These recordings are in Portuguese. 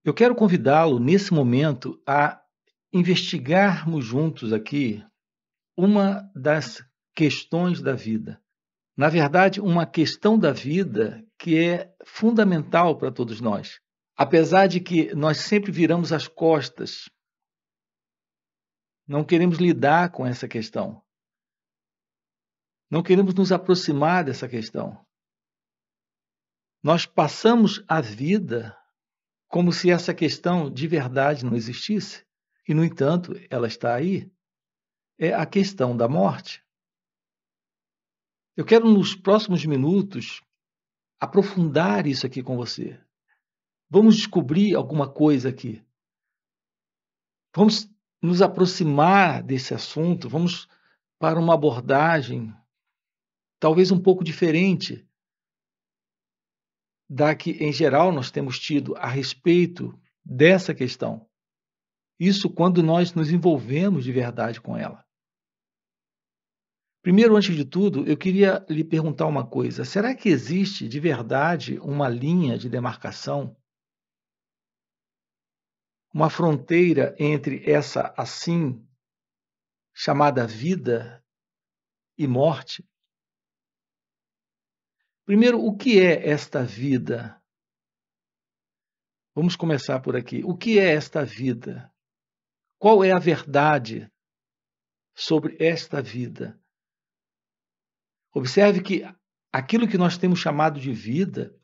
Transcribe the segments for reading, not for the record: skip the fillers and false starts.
Eu quero convidá-lo nesse momento a investigarmos juntos aqui uma das questões da vida. Na verdade, uma questão da vida que é fundamental para todos nós. Apesar de que nós sempre viramos as costas, não queremos lidar com essa questão. Não queremos nos aproximar dessa questão. Nós passamos a vida como se essa questão de verdade não existisse. E, no entanto, ela está aí. É a questão da morte. Eu quero, nos próximos minutos, aprofundar isso aqui com você. Vamos descobrir alguma coisa aqui. Vamos nos aproximar desse assunto, vamos para uma abordagem talvez um pouco diferente da que, em geral, nós temos tido a respeito dessa questão. Isso quando nós nos envolvemos de verdade com ela. Primeiro, antes de tudo, eu queria lhe perguntar uma coisa. Será que existe de verdade uma linha de demarcação, uma fronteira entre essa assim chamada vida e morte? Primeiro, o que é esta vida? Vamos começar por aqui. O que é esta vida? Qual é a verdade sobre esta vida? Observe que aquilo que nós temos chamado de vida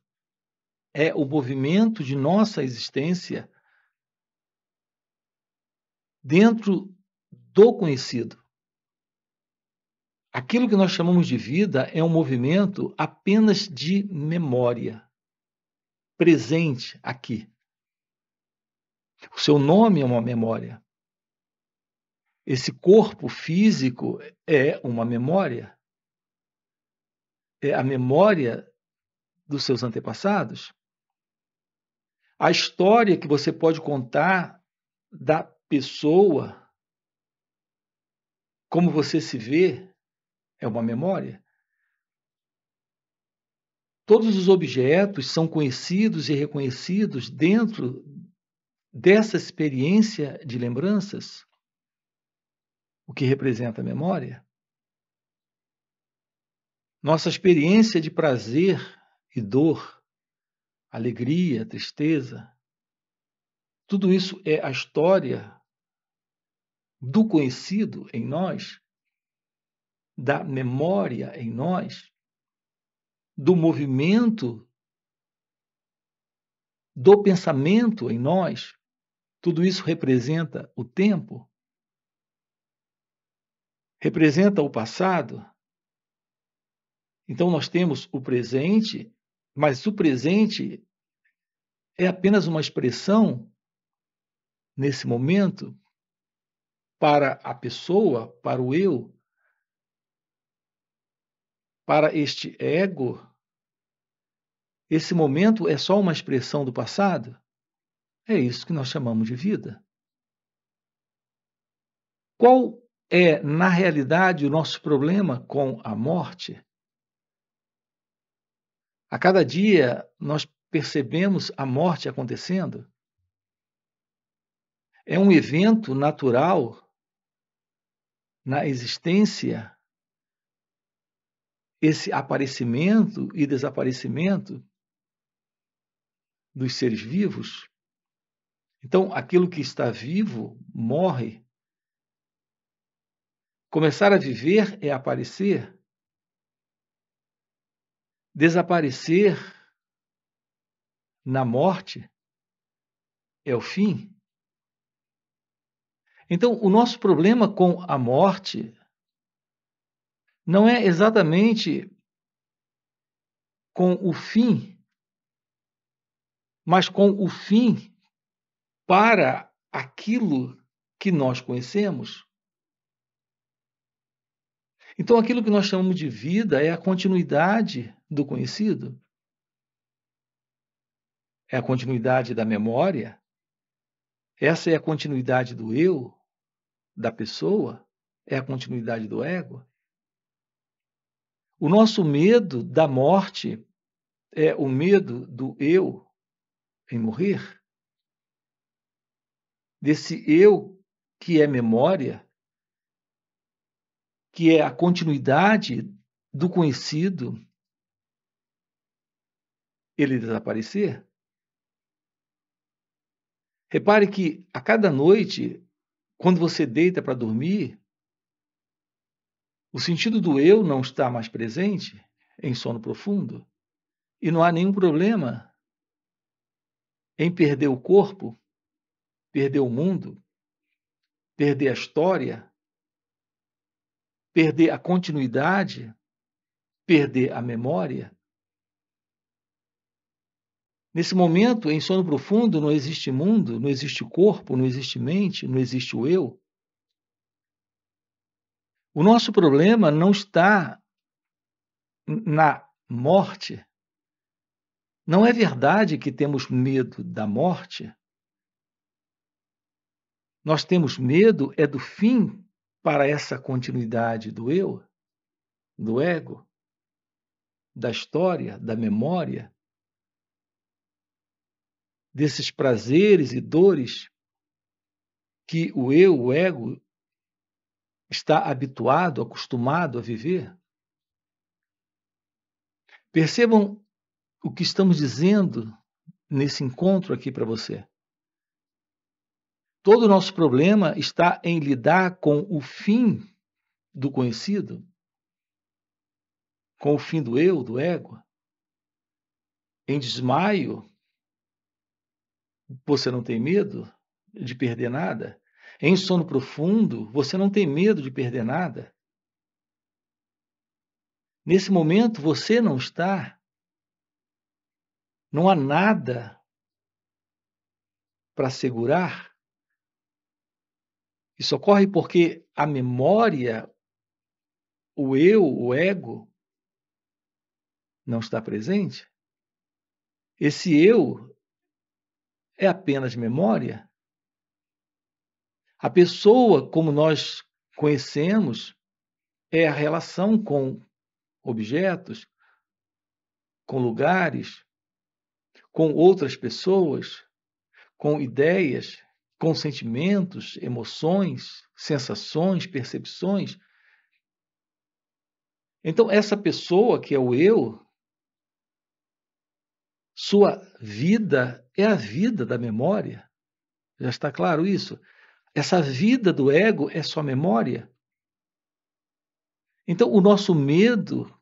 é o movimento de nossa existência dentro do conhecido. Aquilo que nós chamamos de vida é um movimento apenas de memória, presente aqui. O seu nome é uma memória. Esse corpo físico é uma memória. É a memória dos seus antepassados. A história que você pode contar da pessoa, como você se vê, é uma memória. Todos os objetos são conhecidos e reconhecidos dentro dessa experiência de lembranças, o que representa a memória. Nossa experiência de prazer e dor, alegria, tristeza, tudo isso é a história do conhecido em nós, da memória em nós, do movimento, do pensamento em nós. Tudo isso representa o tempo, representa o passado. Então nós temos o presente, mas o presente é apenas uma expressão, nesse momento, para a pessoa, para o eu, para este ego. Esse momento é só uma expressão do passado? É isso que nós chamamos de vida. Qual é, na realidade, o nosso problema com a morte? A cada dia nós percebemos a morte acontecendo. É um evento natural na existência, esse aparecimento e desaparecimento dos seres vivos. Então, aquilo que está vivo morre. Começar a viver é aparecer. Desaparecer na morte é o fim. Então, o nosso problema com a morte não é exatamente com o fim, mas com o fim para aquilo que nós conhecemos. Então, aquilo que nós chamamos de vida é a continuidade do conhecido, é a continuidade da memória, essa é a continuidade do eu, da pessoa, é a continuidade do ego. O nosso medo da morte é o medo do eu em morrer. desse eu que é memória, que é a continuidade do conhecido, ele desaparecer? Repare que a cada noite, quando você deita para dormir, o sentido do eu não está mais presente em sono profundo e não há nenhum problema em perder o corpo, perder o mundo, perder a história, perder a continuidade, perder a memória. Nesse momento, em sono profundo, não existe mundo, não existe corpo, não existe mente, não existe o eu. O nosso problema não está na morte. Não é verdade que temos medo da morte. Nós temos medo é do fim para essa continuidade do eu, do ego, da história, da memória, desses prazeres e dores que o eu, o ego, está habituado, acostumado a viver. Percebam o que estamos dizendo nesse encontro aqui para você. Todo o nosso problema está em lidar com o fim do conhecido, com o fim do eu, do ego. Em desmaio, você não tem medo de perder nada. Em sono profundo, você não tem medo de perder nada. Nesse momento, você não está. Não há nada para segurar. Isso ocorre porque a memória, o eu, o ego, não está presente. Esse eu é apenas memória. A pessoa, como nós conhecemos, é a relação com objetos, com lugares, com outras pessoas, com ideias, com sentimentos, emoções, sensações, percepções. Então, essa pessoa que é o eu, sua vida é a vida da memória. Já está claro isso? Essa vida do ego é só memória. Então, o nosso medo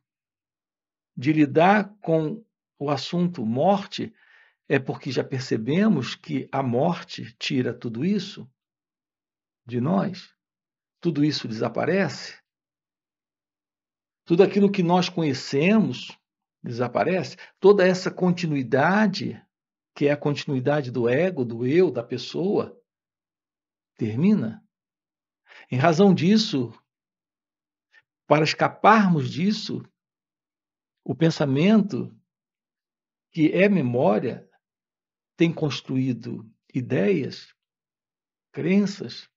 de lidar com o assunto morte é porque já percebemos que a morte tira tudo isso de nós, tudo isso desaparece, tudo aquilo que nós conhecemos desaparece, toda essa continuidade, que é a continuidade do ego, do eu, da pessoa, termina. Em razão disso, para escaparmos disso, o pensamento, que é memória, tem construído ideias, crenças.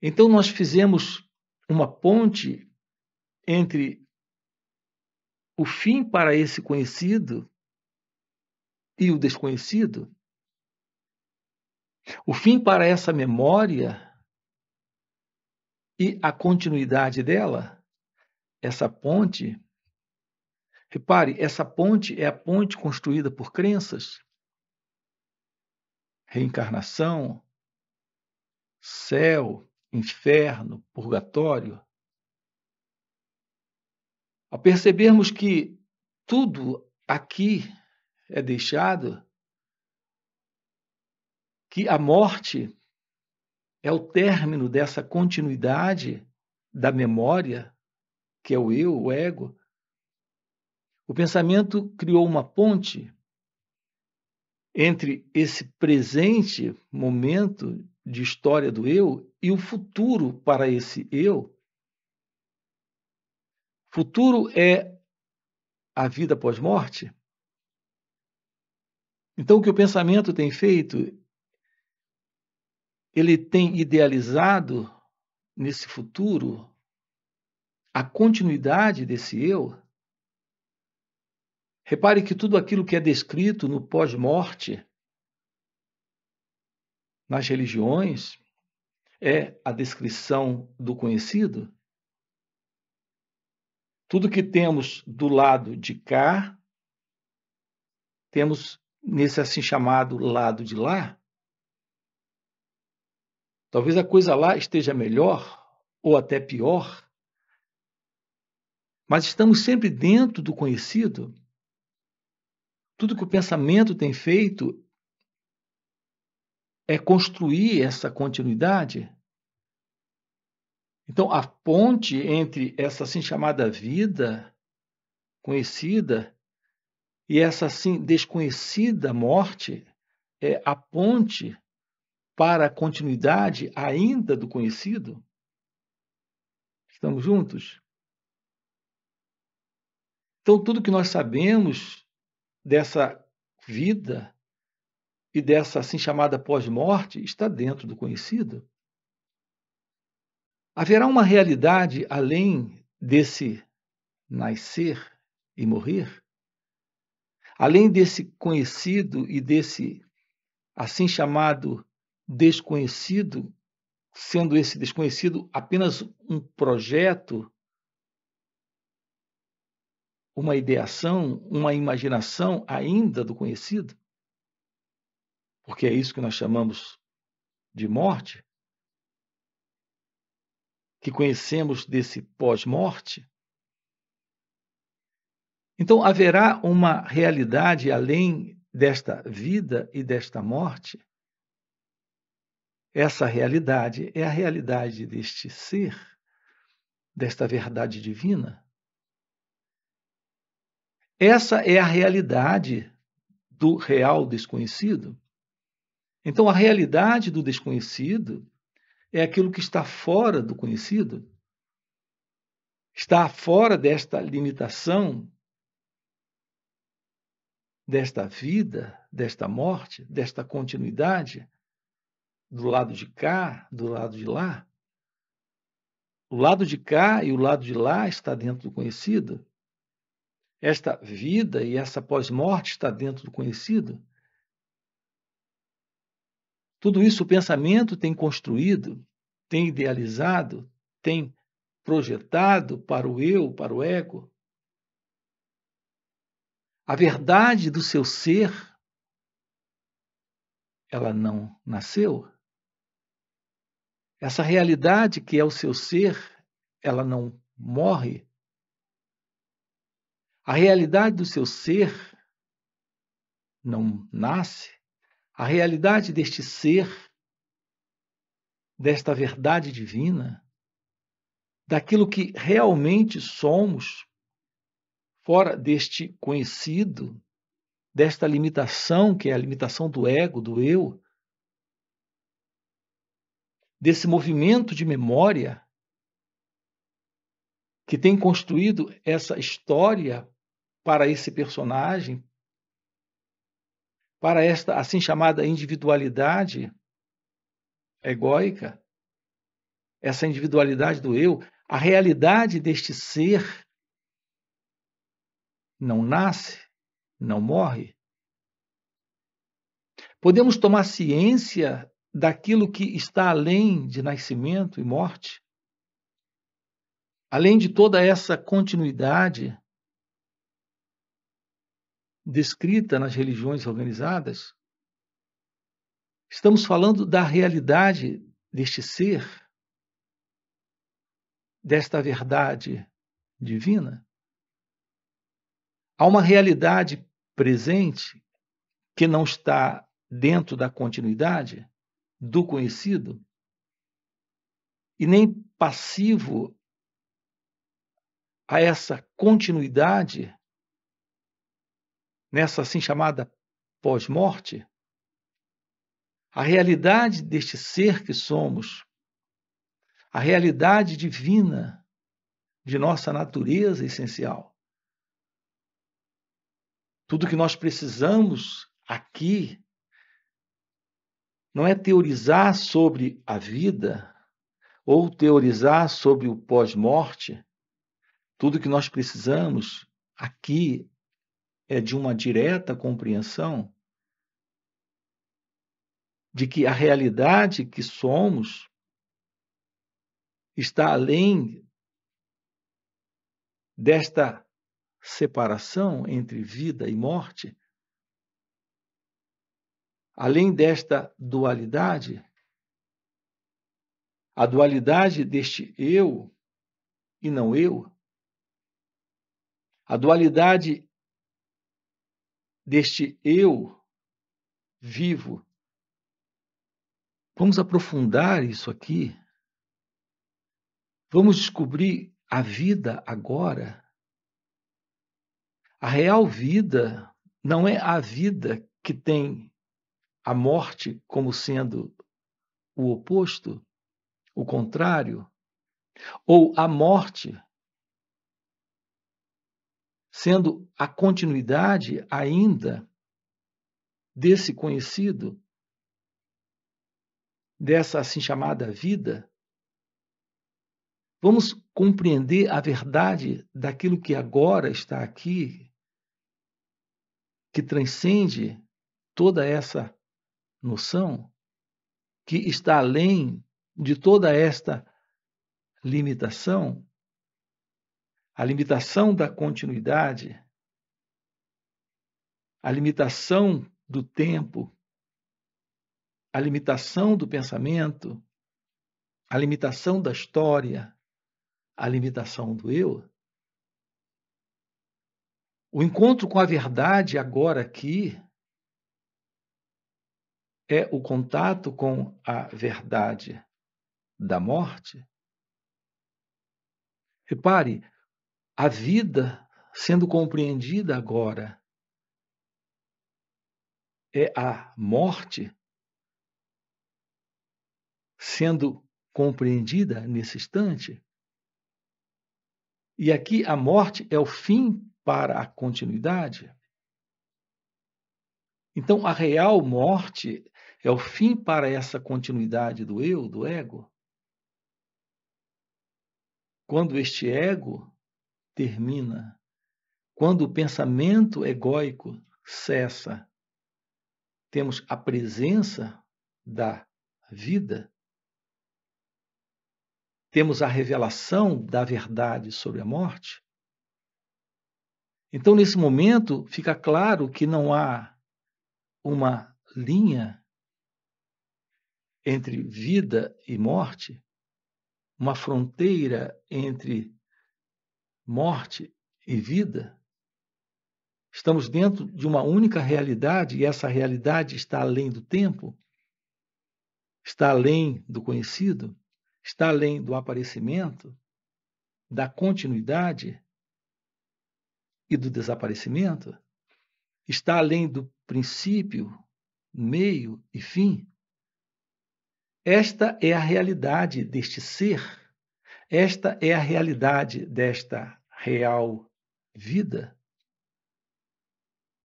Então, nós fizemos uma ponte entre o fim para esse conhecido e o desconhecido, o fim para essa memória e a continuidade dela, essa ponte. Repare, essa ponte é a ponte construída por crenças, reencarnação, céu, inferno, purgatório. Ao percebermos que tudo aqui é deixado, que a morte é o término dessa continuidade da memória, que é o eu, o ego, o pensamento criou uma ponte entre esse presente momento de história do eu e o futuro para esse eu. Futuro é a vida pós-morte. Então, o que o pensamento tem feito, ele tem idealizado nesse futuro a continuidade desse eu. Repare que tudo aquilo que é descrito no pós-morte nas religiões é a descrição do conhecido. Tudo que temos do lado de cá, temos nesse assim chamado lado de lá. Talvez a coisa lá esteja melhor ou até pior, mas estamos sempre dentro do conhecido. Tudo que o pensamento tem feito é construir essa continuidade. Então, a ponte entre essa assim chamada vida conhecida e essa assim desconhecida morte é a ponte para a continuidade ainda do conhecido. Estamos juntos? Então, tudo que nós sabemos dessa vida e dessa assim chamada pós-morte está dentro do conhecido. Haverá uma realidade além desse nascer e morrer? Além desse conhecido e desse assim chamado desconhecido, sendo esse desconhecido apenas um projeto, uma ideação, uma imaginação ainda do conhecido? Porque é isso que nós chamamos de morte, que conhecemos desse pós-morte. Então, haverá uma realidade além desta vida e desta morte? Essa realidade é a realidade deste ser, desta verdade divina. Essa é a realidade do real desconhecido. Então, a realidade do desconhecido é aquilo que está fora do conhecido, está fora desta limitação, desta vida, desta morte, desta continuidade, do lado de cá, do lado de lá. O lado de cá e o lado de lá está dentro do conhecido. Esta vida e essa pós-morte está dentro do conhecido. Tudo isso o pensamento tem construído, tem idealizado, tem projetado para o eu, para o ego. A verdade do seu ser, ela não nasceu. Essa realidade que é o seu ser, ela não morre. A realidade do seu ser não nasce. A realidade deste ser, desta verdade divina, daquilo que realmente somos, fora deste conhecido, desta limitação, que é a limitação do ego, do eu, desse movimento de memória que tem construído essa história para esse personagem, para esta assim chamada individualidade egóica, essa individualidade do eu, a realidade deste ser não nasce, não morre. Podemos tomar ciência daquilo que está além de nascimento e morte? Além de toda essa continuidade descrita nas religiões organizadas, estamos falando da realidade deste ser, desta verdade divina. Há uma realidade presente que não está dentro da continuidade do conhecido e nem passivo a essa continuidade nessa assim chamada pós-morte. A realidade deste ser que somos, a realidade divina de nossa natureza essencial. Tudo que nós precisamos aqui não é teorizar sobre a vida ou teorizar sobre o pós-morte. Tudo que nós precisamos aqui é de uma direta compreensão de que a realidade que somos está além desta separação entre vida e morte, além desta dualidade, a dualidade deste eu e não eu, a dualidade deste eu vivo. Vamos aprofundar isso aqui. Vamos descobrir a vida agora. A real vida não é a vida que tem a morte como sendo o oposto, o contrário, ou a morte sendo a continuidade ainda desse conhecido, dessa assim chamada vida. Vamos compreender a verdade daquilo que agora está aqui, que transcende toda essa noção, que está além de toda esta limitação, a limitação da continuidade, a limitação do tempo, a limitação do pensamento, a limitação da história, a limitação do eu. O encontro com a verdade agora aqui é o contato com a verdade da morte. Repare, a vida sendo compreendida agora é a morte sendo compreendida nesse instante. E aqui a morte é o fim para a continuidade. Então, a real morte é o fim para essa continuidade do eu, do ego. Quando este ego termina, quando o pensamento egóico cessa, temos a presença da vida, temos a revelação da verdade sobre a morte. Então, nesse momento, fica claro que não há uma linha entre vida e morte, uma fronteira entre morte e vida. Estamos dentro de uma única realidade e essa realidade está além do tempo, está além do conhecido, está além do aparecimento, da continuidade e do desaparecimento, está além do princípio, meio e fim. Esta é a realidade deste ser, esta é a realidade desta real vida.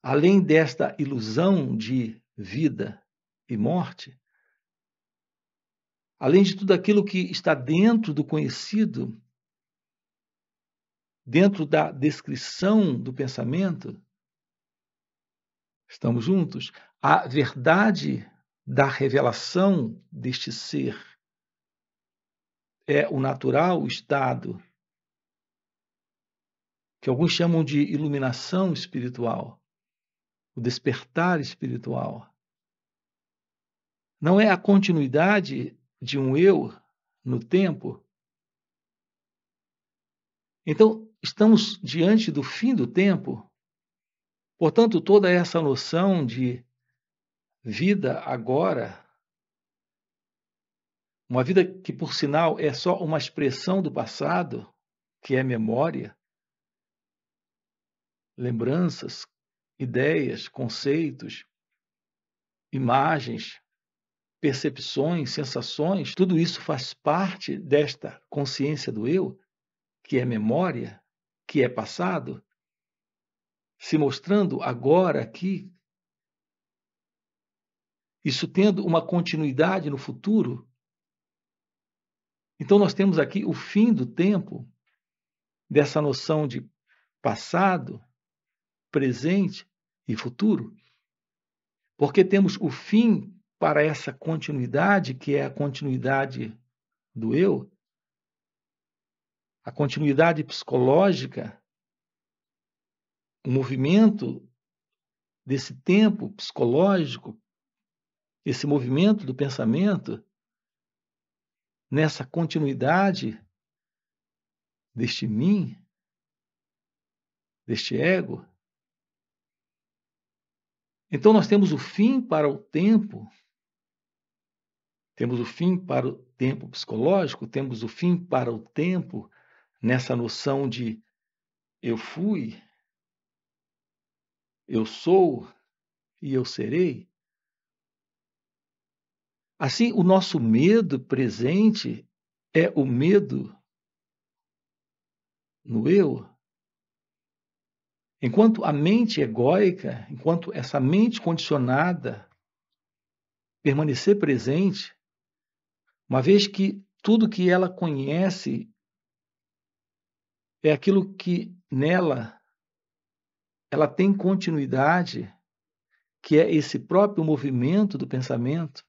Além desta ilusão de vida e morte, além de tudo aquilo que está dentro do conhecido, dentro da descrição do pensamento, estamos juntos? A verdade da revelação deste ser é o natural estado que alguns chamam de iluminação espiritual, o despertar espiritual. Não é a continuidade de um eu no tempo. Então, estamos diante do fim do tempo. Portanto, toda essa noção de vida agora, uma vida que, por sinal, é só uma expressão do passado, que é memória, lembranças, ideias, conceitos, imagens, percepções, sensações, tudo isso faz parte desta consciência do eu, que é memória, que é passado, se mostrando agora aqui, isso tendo uma continuidade no futuro. Então, nós temos aqui o fim do tempo, dessa noção de passado, presente e futuro, porque temos o fim para essa continuidade, que é a continuidade do eu, a continuidade psicológica, o movimento desse tempo psicológico, esse movimento do pensamento, nessa continuidade deste mim, deste ego. Então nós temos o fim para o tempo, temos o fim para o tempo psicológico, temos o fim para o tempo nessa noção de eu fui, eu sou e eu serei. Assim, o nosso medo presente é o medo no eu. Enquanto a mente egóica, enquanto essa mente condicionada permanecer presente, uma vez que tudo que ela conhece é aquilo que nela ela tem continuidade, que é esse próprio movimento do pensamento.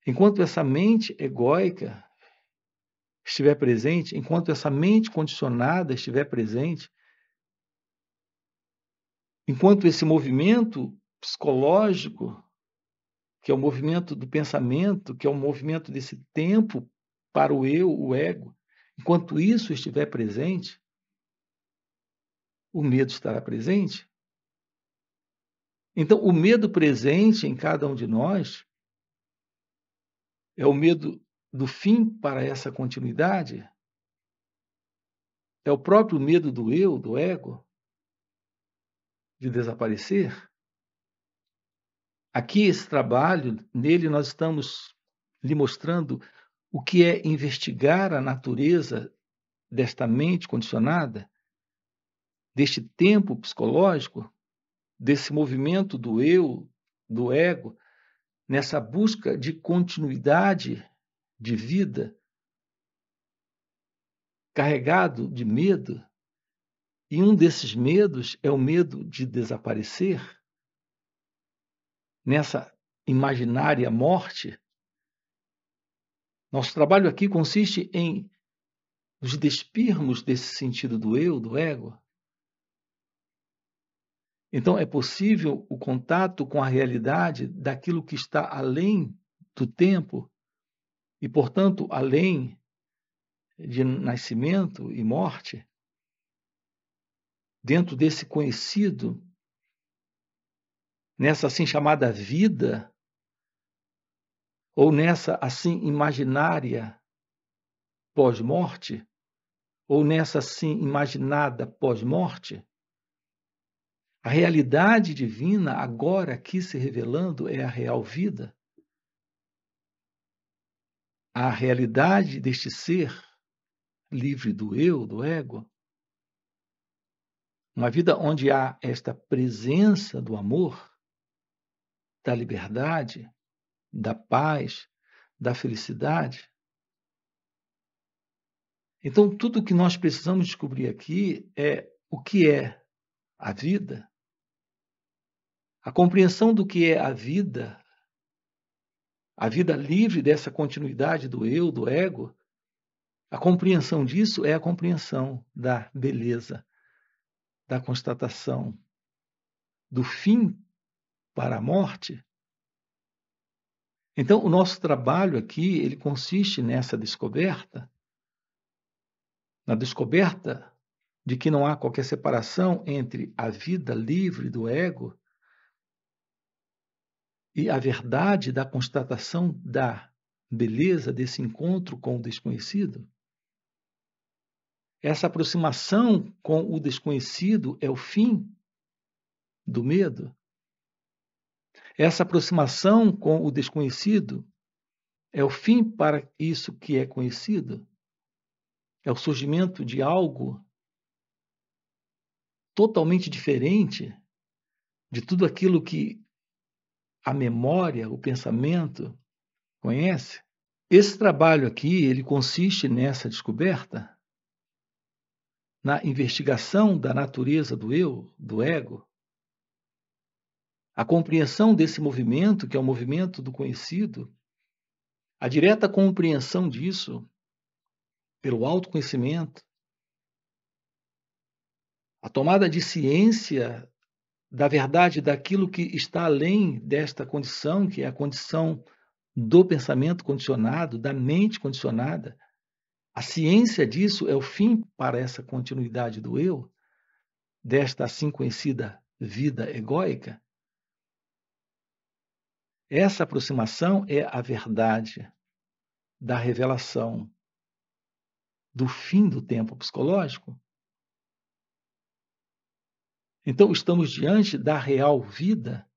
Enquanto essa mente egóica estiver presente, enquanto essa mente condicionada estiver presente, enquanto esse movimento psicológico, que é o movimento do pensamento, que é o movimento desse tempo para o eu, o ego, enquanto isso estiver presente, o medo estará presente. Então, o medo presente em cada um de nós é o medo do fim para essa continuidade, é o próprio medo do eu, do ego, de desaparecer. Aqui, esse trabalho, nele nós estamos lhe mostrando o que é investigar a natureza desta mente condicionada, deste tempo psicológico, desse movimento do eu, do ego, nessa busca de continuidade de vida, carregado de medo, e um desses medos é o medo de desaparecer, nessa imaginária morte. Nosso trabalho aqui consiste em nos despirmos desse sentido do eu, do ego. Então, é possível o contato com a realidade daquilo que está além do tempo e, portanto, além de nascimento e morte, dentro desse conhecido, nessa assim chamada vida, ou nessa assim imaginária pós-morte, ou nessa assim imaginada pós-morte. A realidade divina, agora aqui se revelando, é a real vida. A realidade deste ser livre do eu, do ego. Uma vida onde há esta presença do amor, da liberdade, da paz, da felicidade. Então, tudo o que nós precisamos descobrir aqui é o que é a vida, a compreensão do que é a vida livre dessa continuidade do eu, do ego. A compreensão disso é a compreensão da beleza, da constatação do fim para a morte. Então, o nosso trabalho aqui, ele consiste nessa descoberta, na descoberta de que não há qualquer separação entre a vida livre do ego e a verdade da constatação da beleza desse encontro com o desconhecido. Essa aproximação com o desconhecido é o fim do medo. Essa aproximação com o desconhecido é o fim para isso que é conhecido. É o surgimento de algo totalmente diferente de tudo aquilo que a memória, o pensamento conhece. Esse trabalho aqui, ele consiste nessa descoberta, na investigação da natureza do eu, do ego, A compreensão desse movimento, que é o movimento do conhecido, a direta compreensão disso pelo autoconhecimento, a tomada de ciência da verdade daquilo que está além desta condição, que é a condição do pensamento condicionado, da mente condicionada. A ciência disso é o fim para essa continuidade do eu, desta assim conhecida vida egóica. Essa aproximação é a verdade da revelação do fim do tempo psicológico. Então, estamos diante da real vida.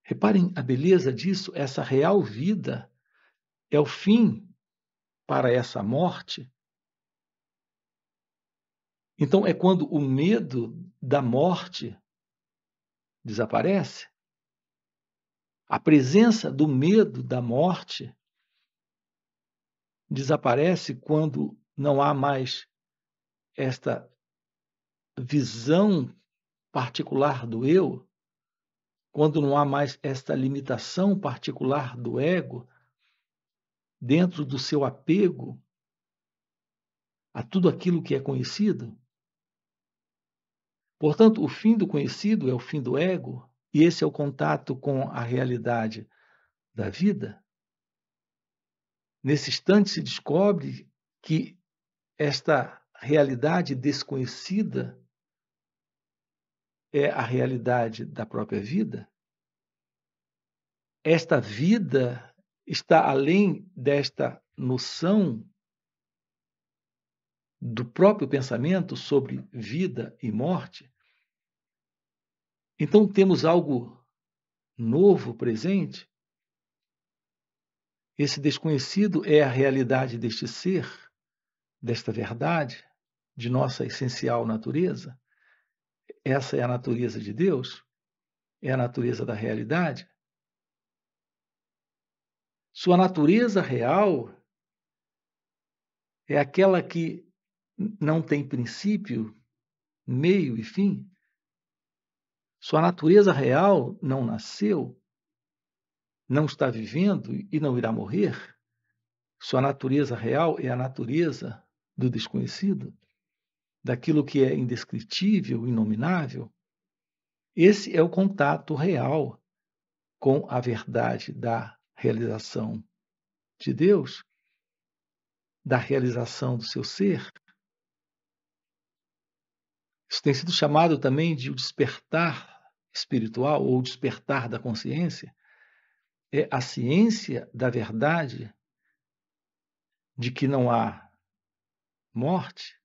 Reparem a beleza disso, essa real vida é o fim para essa morte. Então, é quando o medo da morte desaparece. A presença do medo da morte desaparece quando não há mais esta visão particular do eu, quando não há mais esta limitação particular do ego dentro do seu apego a tudo aquilo que é conhecido. Portanto, o fim do conhecido é o fim do ego, e esse é o contato com a realidade da vida. Nesse instante se descobre que esta realidade desconhecida é a realidade da própria vida. Esta vida está além desta noção do próprio pensamento sobre vida e morte. Então temos algo novo presente. Esse desconhecido é a realidade deste ser, desta verdade, de nossa essencial natureza. Essa é a natureza de Deus, é a natureza da realidade. Sua natureza real é aquela que não tem princípio, meio e fim. Sua natureza real não nasceu, não está vivendo e não irá morrer. Sua natureza real é a natureza do desconhecido, daquilo que é indescritível, inominável. Esse é o contato real com a verdade da realização de Deus, da realização do seu ser. Isso tem sido chamado também de o despertar espiritual ou despertar da consciência. É a ciência da verdade de que não há morte,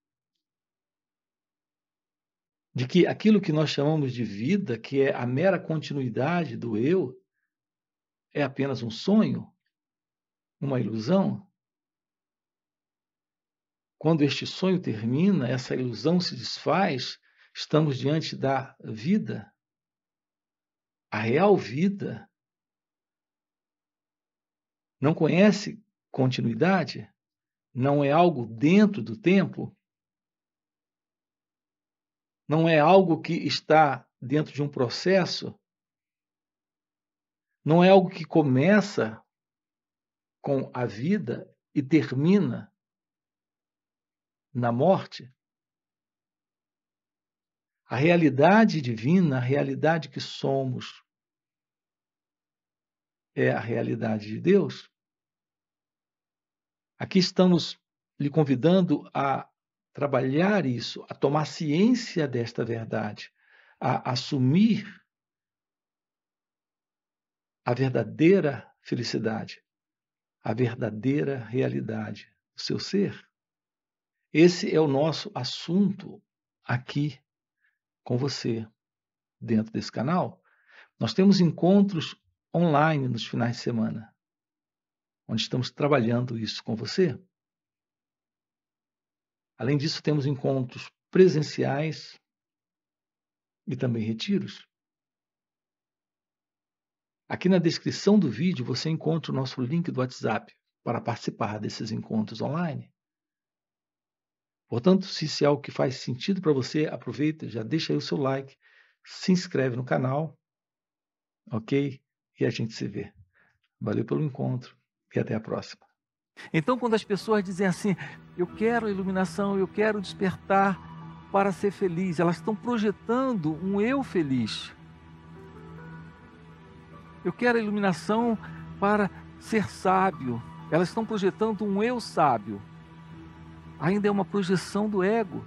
de que aquilo que nós chamamos de vida, que é a mera continuidade do eu, é apenas um sonho, uma ilusão. Quando este sonho termina, essa ilusão se desfaz, estamos diante da vida. A real vida não conhece continuidade, não é algo dentro do tempo, não é algo que está dentro de um processo, não é algo que começa com a vida e termina na morte. A realidade divina, a realidade que somos, é a realidade de Deus. Aqui estamos lhe convidando a trabalhar isso, a tomar ciência desta verdade, a assumir a verdadeira felicidade, a verdadeira realidade do seu ser. Esse é o nosso assunto aqui com você, dentro desse canal. Nós temos encontros online nos finais de semana, onde estamos trabalhando isso com você. Além disso, temos encontros presenciais e também retiros. Aqui na descrição do vídeo você encontra o nosso link do WhatsApp para participar desses encontros online. Portanto, se isso é algo que faz sentido para você, aproveita, já deixa aí o seu like, se inscreve no canal ok? E a gente se vê. Valeu pelo encontro e até a próxima. Então, quando as pessoas dizem assim, eu quero a iluminação, eu quero despertar para ser feliz, elas estão projetando um eu feliz. Eu quero a iluminação para ser sábio. Elas estão projetando um eu sábio. Ainda é uma projeção do ego.